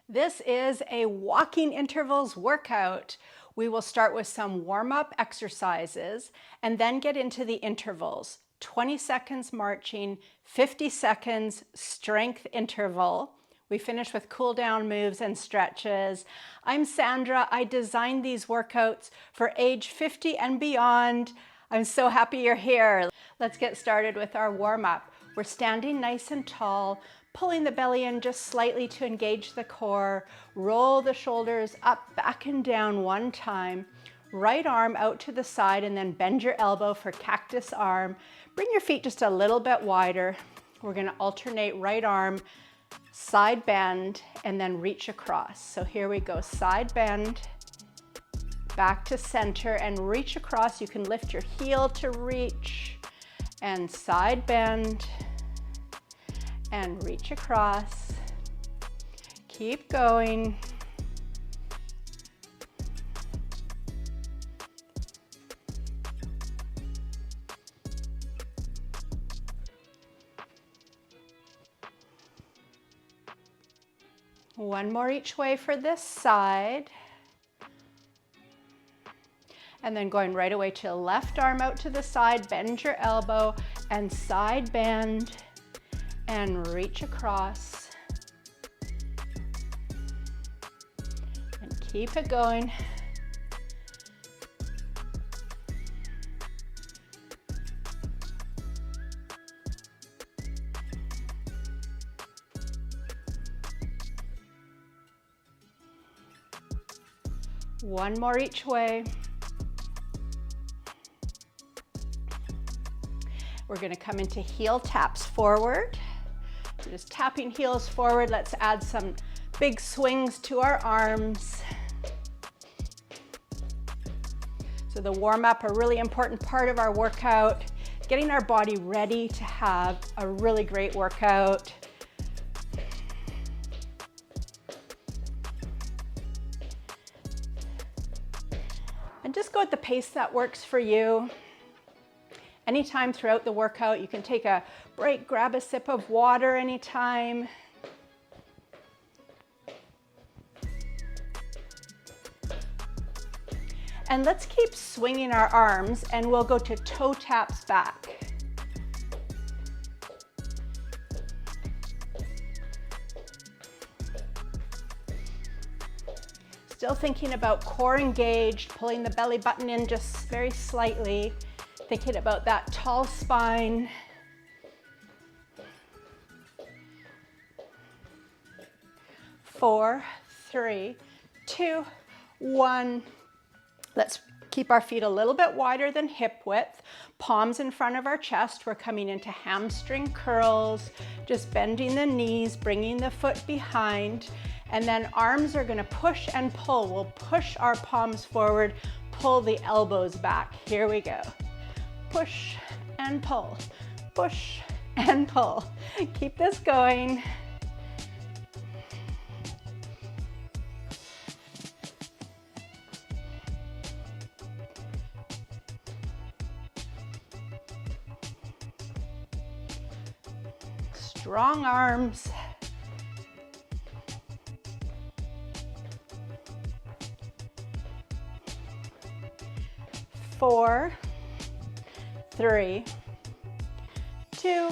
This is a walking intervals workout. We will start with some warm-up exercises and then get into the intervals. 20 seconds marching, 50 seconds strength interval. We finish with cool down moves and stretches. I'm Sandra. I designed these workouts for age 50 and beyond. I'm so happy you're here. Let's get started with our warm-up. We're standing nice and tall, pulling the belly in just slightly to engage the core. Roll the shoulders up, back and down one time. Right arm out to the side and then bend your elbow for cactus arm. Bring your feet just a little bit wider. We're going to alternate right arm, side bend, and then reach across. So here we go, side bend, back to center and reach across. You can lift your heel to reach and side bend and reach across. Keep going. One more each way for this side. And then going right away to left arm out to the side, bend your elbow and side bend and reach across. And keep it going. One more each way. We're going to come into heel taps forward. So just tapping heels forward. Let's add some big swings to our arms. So the warm-up, a really important part of our workout, getting our body ready to have a really great workout. And just go at the pace that works for you. Anytime throughout the workout, you can take a break, grab a sip of water anytime. And let's keep swinging our arms and we'll go to toe taps back. Still thinking about core engaged, pulling the belly button in just very slightly. Thinking about that tall spine. Four, three, two, one. Let's keep our feet a little bit wider than hip width. Palms in front of our chest. We're coming into hamstring curls. Just bending the knees, bringing the foot behind. And then arms are going to push and pull. We'll push our palms forward, pull the elbows back. Here we go. Push and pull, push and pull. Keep this going. Strong arms. Four, three, two,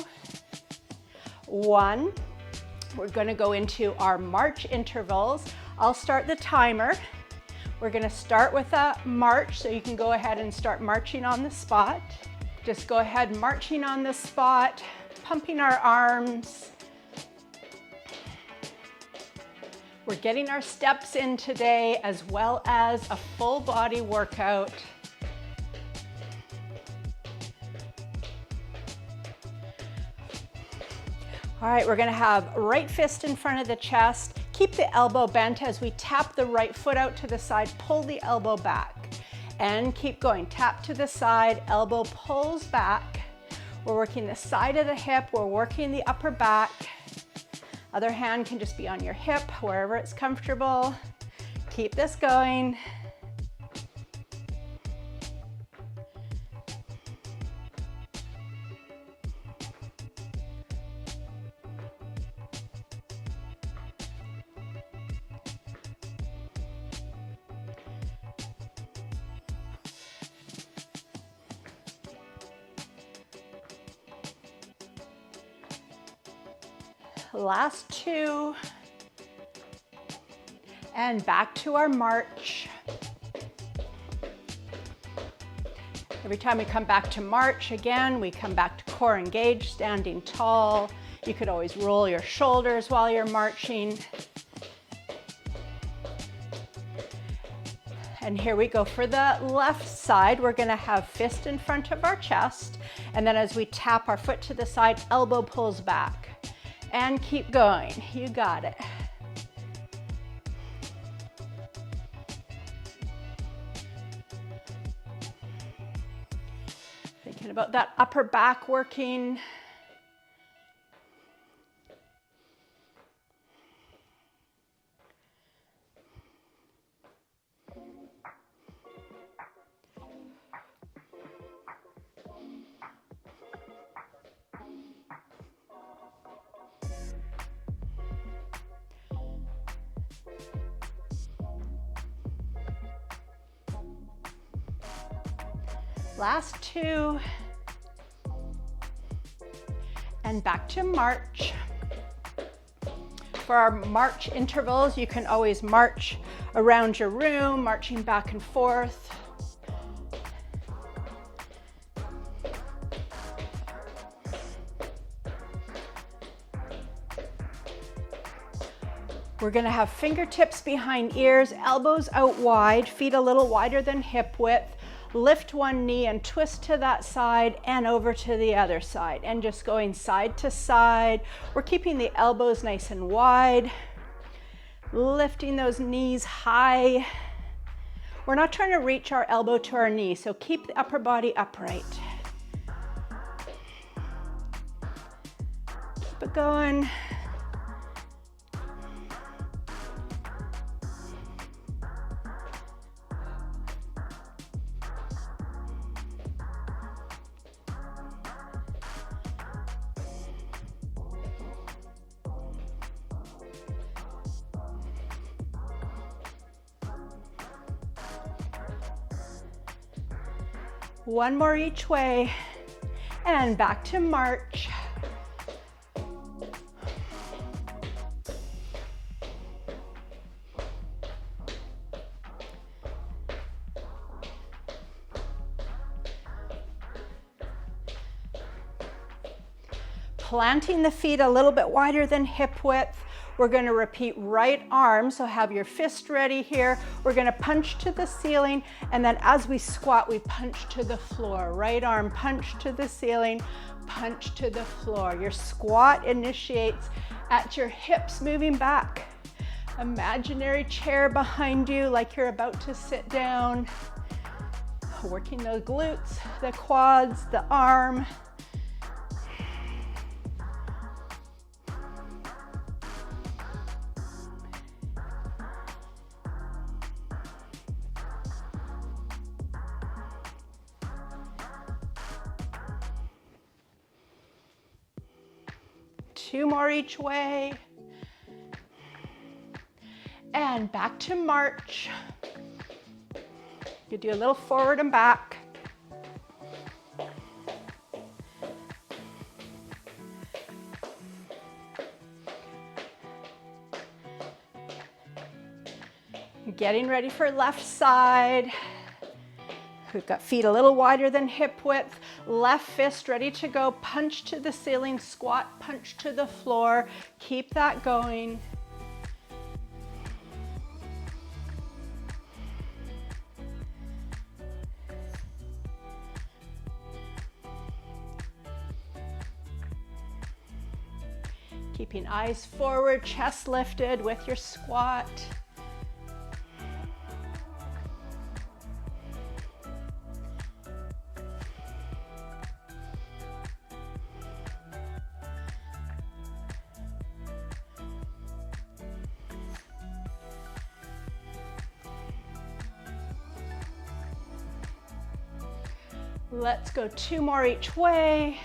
one. We're going to go into our march intervals. I'll start the timer. We're going to start with a march, so you can go ahead and start marching on the spot. Just go ahead marching on the spot, pumping our arms. We're getting our steps in today as well as a full body workout. All right, we're gonna have right fist in front of the chest. Keep the elbow bent as we tap the right foot out to the side, pull the elbow back. And keep going, tap to the side, elbow pulls back. We're working the side of the hip, we're working the upper back. Other hand can just be on your hip, wherever it's comfortable. Keep this going. Last 2. And back to our march. Every time we come back to march again, we come back to core engaged, standing tall. You could always roll your shoulders while you're marching. And here we go for the left side. We're gonna have fist in front of our chest. And then as we tap our foot to the side, elbow pulls back. And keep going, you got it. Thinking about that upper back working. Last 2. And back to march. For our march intervals, you can always march around your room, marching back and forth. We're gonna have fingertips behind ears, elbows out wide, feet a little wider than hip width. Lift one knee and twist to that side and over to the other side, and just going side to side. We're keeping the elbows nice and wide, lifting those knees high. We're not trying to reach our elbow to our knee, so keep the upper body upright. Keep it going. One more each way, and back to march. Planting the feet a little bit wider than hip width. We're going to repeat right arm, so have your fist ready here. We're going to punch to the ceiling, and then as we squat, we punch to the floor. Right arm, punch to the ceiling, punch to the floor. Your squat initiates at your hips moving back. Imaginary chair behind you like you're about to sit down. Working those glutes, the quads, the arm. Two more each way. And back to march. You do a little forward and back. Getting ready for left side. We've got feet a little wider than hip width. Left fist ready to go. Punch to the ceiling, squat, punch to the floor. Keep that going. Keeping eyes forward, chest lifted with your squat. Let's go two more each way.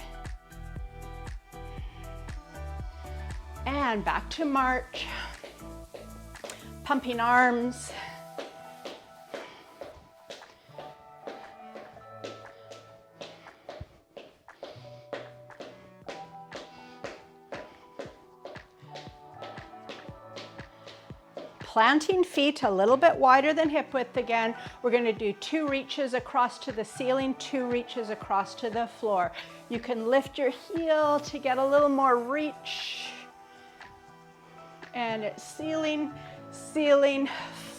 And back to march. Pumping arms. planting feet a little bit wider than hip width again. We're going to do 2 reaches across to the ceiling, 2 reaches across to the floor. You can lift your heel to get a little more reach. And it's ceiling, ceiling,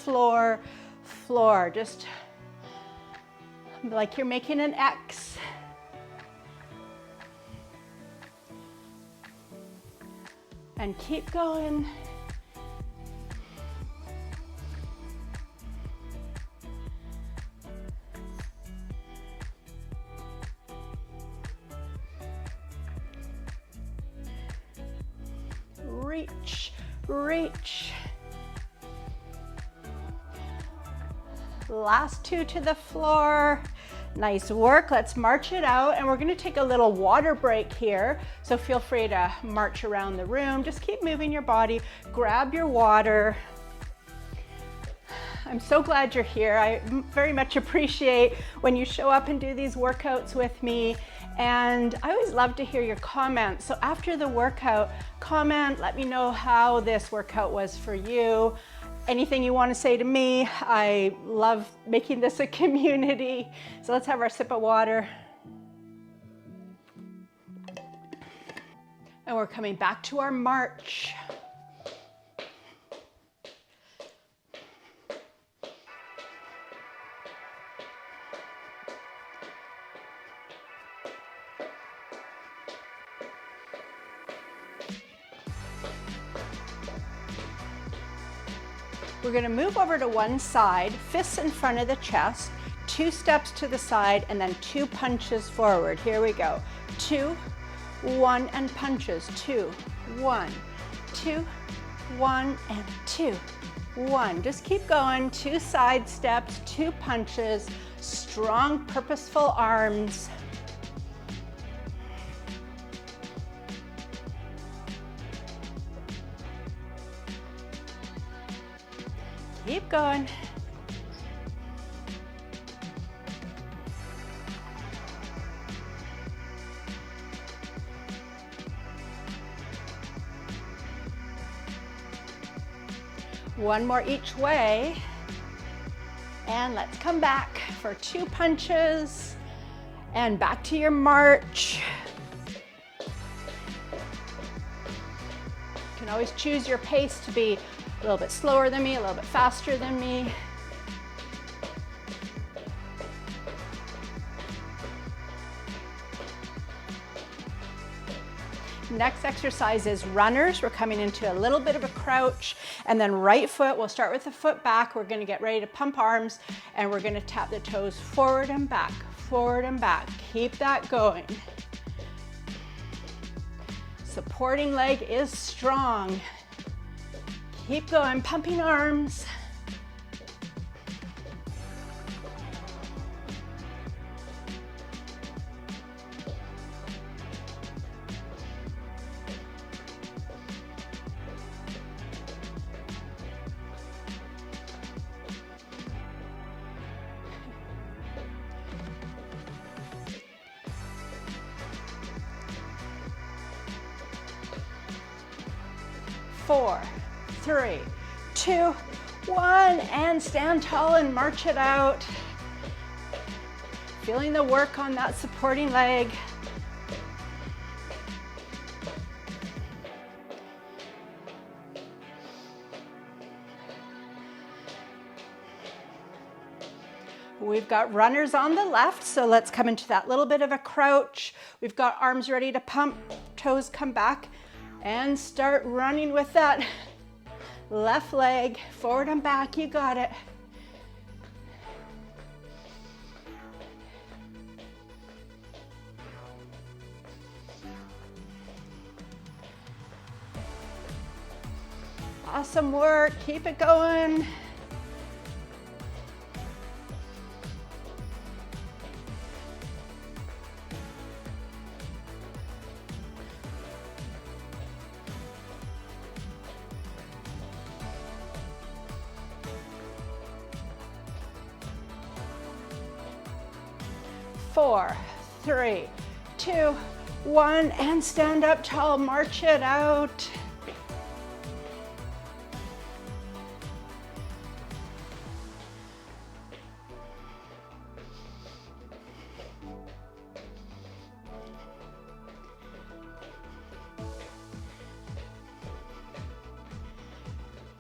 floor, floor. Just like you're making an X. And keep going. Reach, reach. Last 2 to the floor. Nice work. Let's march it out, and we're going to take a little water break here. So feel free to march around the room. Just keep moving your body. Grab your water. I'm so glad you're here. I very much appreciate when you show up and do these workouts with me. And I always love to hear your comments. So after the workout, comment, let me know how this workout was for you. Anything you want to say to me. I love making this a community. So let's have our sip of water. And we're coming back to our march. We're going to move over to one side, fists in front of the chest, 2 steps to the side, and then 2 punches forward. Here we go. 2, 1, and punches. 2, 1, 2, 1, and 2, 1. Just keep going. 2 side steps, 2 punches, strong, purposeful arms. Keep going. One more each way. And let's come back for 2 punches and back to your march. You can always choose your pace to be a little bit slower than me, a little bit faster than me. Next exercise is runners. We're coming into a little bit of a crouch, and then right foot, we'll start with the foot back. We're going to get ready to pump arms, and we're going to tap the toes forward and back, forward and back. Keep that going. Supporting leg is strong. Keep going, pumping arms. Four, 3, 2, 1, and stand tall and march it out. Feeling the work on that supporting leg. We've got runners on the left, so let's come into that little bit of a crouch. We've got arms ready to pump, toes come back, and start running with that left leg, forward and back. You got it. Awesome work. Keep it going. Four, 3, 2, 1, and stand up tall, march it out.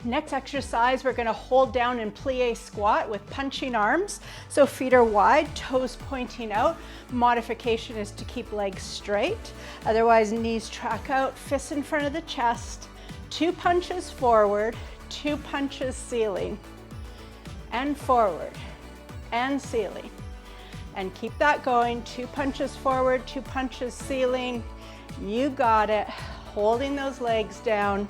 Next exercise, we're gonna hold down in plie squat with punching arms. So feet are wide, toes pointing out. Modification is to keep legs straight. Otherwise, knees track out, fists in front of the chest. 2 punches forward, 2 punches ceiling, and forward, and ceiling. And keep that going, 2 punches forward, 2 punches ceiling. You got it, holding those legs down.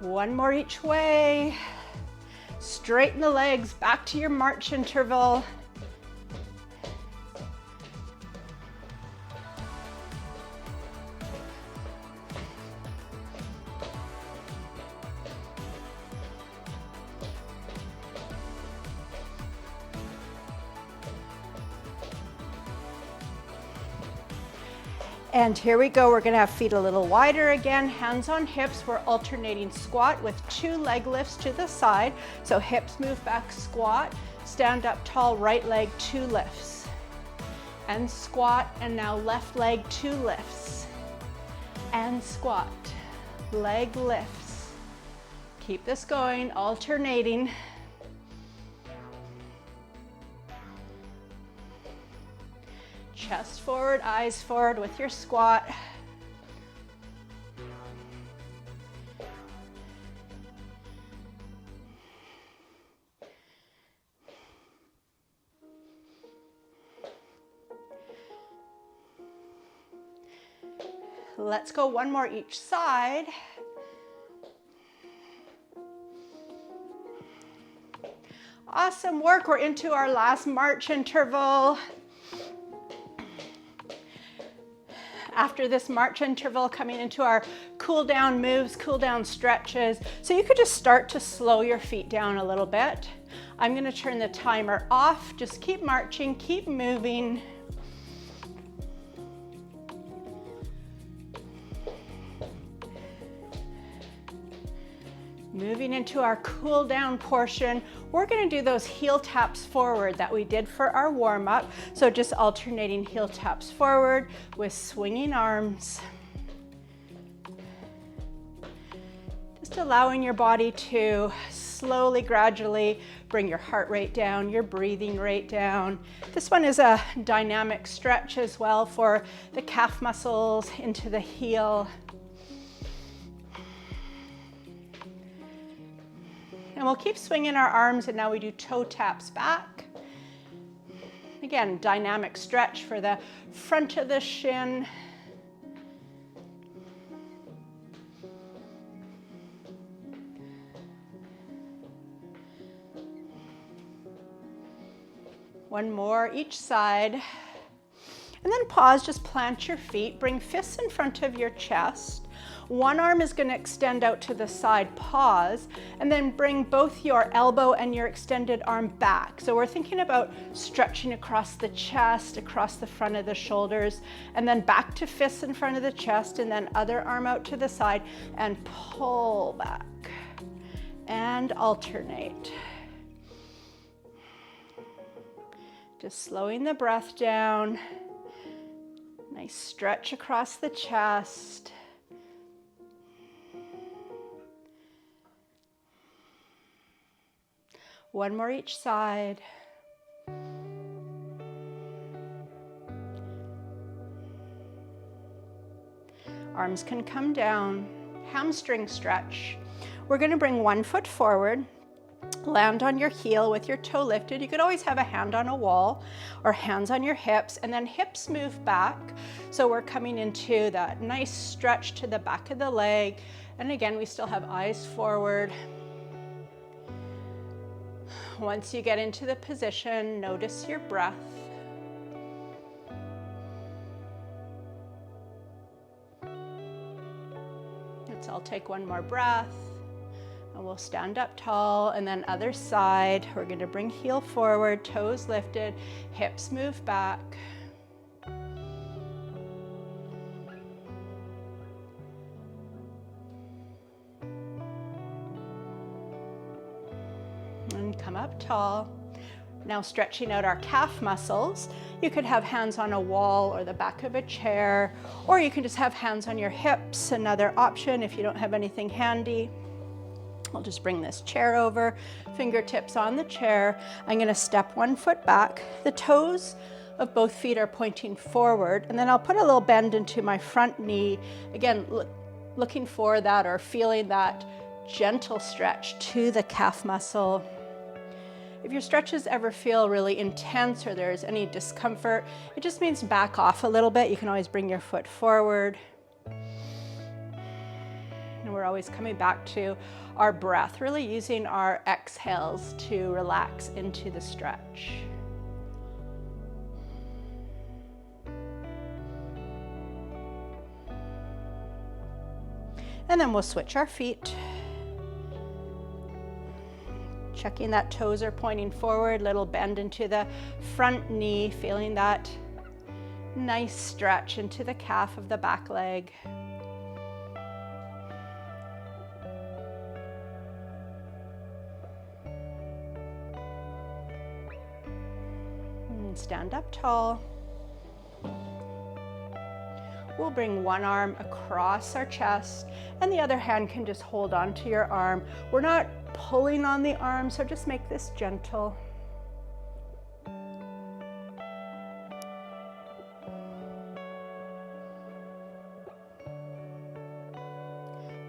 One more each way. Straighten the legs, back to your march interval. And here we go, we're gonna have feet a little wider again, hands on hips. We're alternating squat with 2 leg lifts to the side. So hips move back, squat, stand up tall, right leg, 2 lifts. And squat, and now left leg, 2 lifts. And squat, leg lifts. Keep this going, alternating. Chest forward, eyes forward with your squat. Let's go one more each side. Awesome work, we're into our last march interval. After this march interval, coming into our cool down moves, cool down stretches. So you could just start to slow your feet down a little bit. I'm gonna turn the timer off. Just keep marching, keep moving. Moving into our cool down portion, we're gonna do those heel taps forward that we did for our warm up. So just alternating heel taps forward with swinging arms. Just allowing your body to slowly, gradually bring your heart rate down, your breathing rate down. This one is a dynamic stretch as well for the calf muscles into the heel. And we'll keep swinging our arms, and now we do toe taps back. Again, dynamic stretch for the front of the shin. One more each side. And then pause, just plant your feet, bring fists in front of your chest. One arm is going to extend out to the side, pause, and then bring both your elbow and your extended arm back. So we're thinking about stretching across the chest, across the front of the shoulders, and then back to fists in front of the chest, and then other arm out to the side, and pull back, and alternate. Just slowing the breath down. Nice stretch across the chest. One more each side. Arms can come down. Hamstring stretch. We're going to bring one foot forward. Land on your heel with your toe lifted. You could always have a hand on a wall or hands on your hips, and then hips move back. So we're coming into that nice stretch to the back of the leg. And again, we still have eyes forward. Once you get into the position, notice your breath. Let's all take one more breath. And we'll stand up tall, and then other side. We're going to bring heel forward, toes lifted, hips move back. and come up tall. Now stretching out our calf muscles. You could have hands on a wall or the back of a chair, or you can just have hands on your hips, another option if you don't have anything handy. I'll just bring this chair over, fingertips on the chair. I'm going to step one foot back. The toes of both feet are pointing forward, and then I'll put a little bend into my front knee. Again, looking for that or feeling that gentle stretch to the calf muscle. If your stretches ever feel really intense or there's any discomfort, it just means back off a little bit. You can always bring your foot forward. And we're always coming back to our breath, really using our exhales to relax into the stretch. And then we'll switch our feet. Checking that toes are pointing forward, little bend into the front knee, feeling that nice stretch into the calf of the back leg. And stand up tall. We'll bring one arm across our chest and the other hand can just hold onto your arm. We're not pulling on the arm, so just make this gentle.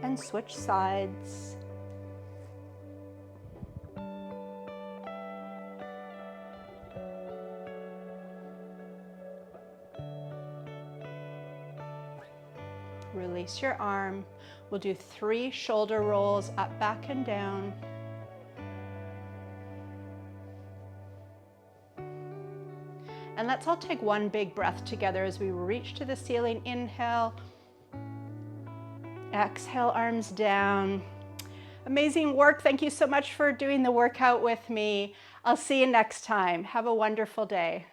And switch sides. Release your arm. We'll do 3 shoulder rolls, up, back, and down. And let's all take one big breath together as we reach to the ceiling. Inhale. Exhale, arms down. Amazing work. Thank you so much for doing the workout with me. I'll see you next time. Have a wonderful day.